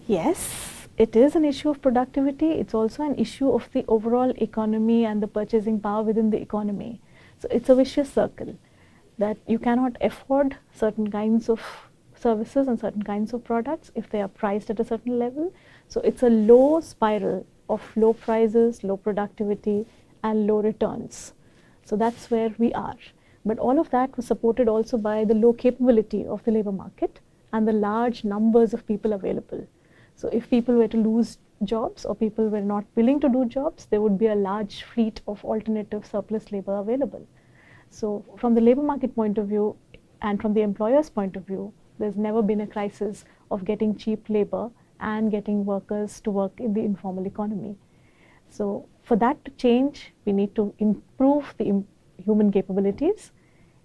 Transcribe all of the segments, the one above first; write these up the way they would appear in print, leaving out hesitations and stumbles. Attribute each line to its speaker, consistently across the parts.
Speaker 1: Yes, it is an issue of productivity. It's also an issue of the overall economy and the purchasing power within the economy. So it's a vicious circle that you cannot afford certain kinds of services and certain kinds of products if they are priced at a certain level. So it's a low spiral of low prices, low productivity, and low returns. So that's where we are. But all of that was supported also by the low capability of the labor market and the large numbers of people available. So if people were to lose jobs or people were not willing to do jobs, there would be a large fleet of alternative surplus labor available. So from the labor market point of view and from the employer's point of view, there's never been a crisis of getting cheap labor and getting workers to work in the informal economy. So for that to change, we need to improve the human capabilities,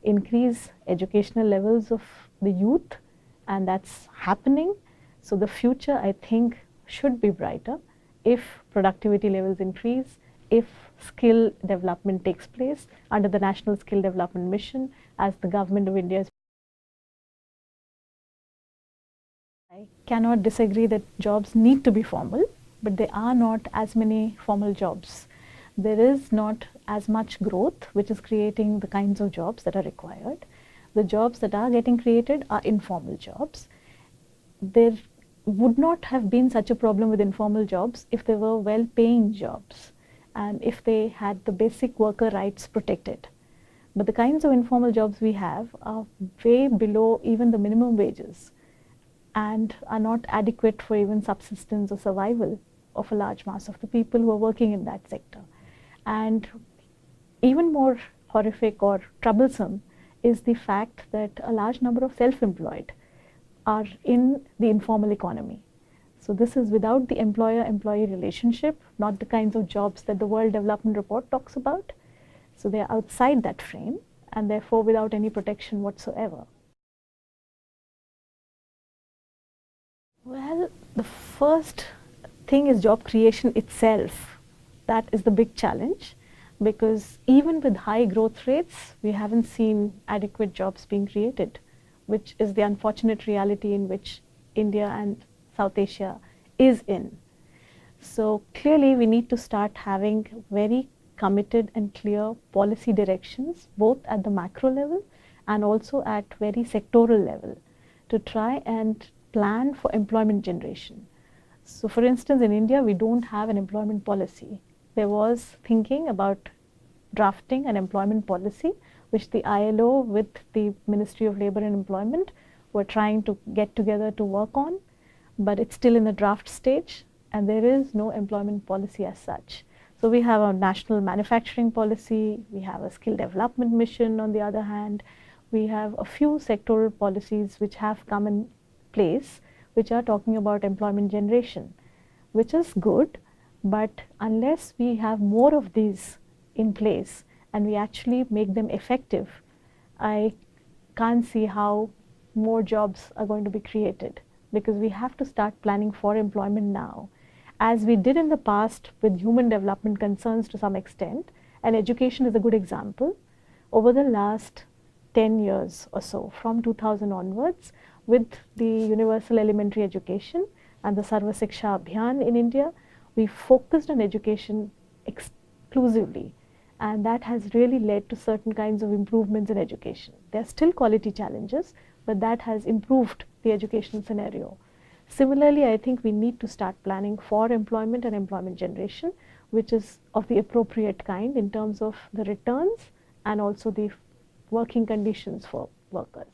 Speaker 1: increase educational levels of the youth, and that's happening. So the future, I think, should be brighter if productivity levels increase, if skill development takes place under the National Skill Development Mission, as the Government of India is. I cannot disagree that jobs need to be formal, but there are not as many formal jobs. There is not as much growth, which is creating the kinds of jobs that are required. The jobs that are getting created are informal jobs. There would not have been such a problem with informal jobs if they were well-paying jobs and if they had the basic worker rights protected. But the kinds of informal jobs we have are way below even the minimum wages and are not adequate for even subsistence or survival of a large mass of the people who are working in that sector. And even more horrific or troublesome is the fact that a large number of self-employed are in the informal economy. So this is without the employer-employee relationship, not the kinds of jobs that the World Development Report talks about. So they are outside that frame and therefore without any protection whatsoever. Well, the first thing is job creation itself. That is the big challenge, because even with high growth rates, we haven't seen adequate jobs being created, which is the unfortunate reality in which India and South Asia is in. So clearly we need to start having very committed and clear policy directions, both at the macro level and also at very sectoral level, to try and plan for employment generation. So for instance, in India, we don't have an employment policy. There was thinking about drafting an employment policy, which the ILO with the Ministry of Labour and Employment were trying to get together to work on, but it's still in the draft stage and there is no employment policy as such. So we have a national manufacturing policy, we have a skill development mission on the other hand, we have a few sectoral policies which have come in place which are talking about employment generation, which is good, but unless we have more of these in place and we actually make them effective, I can't see how more jobs are going to be created, because we have to start planning for employment now, as we did in the past with human development concerns to some extent, and education is a good example. Over the last 10 years or so, from 2000 onwards, with the universal elementary education and the Sarva Shiksha Abhiyan in India, we focused on education exclusively, and that has really led to certain kinds of improvements in education. There are still quality challenges, but that has improved the educational scenario. Similarly, I think we need to start planning for employment and employment generation, which is of the appropriate kind in terms of the returns and also the working conditions for workers.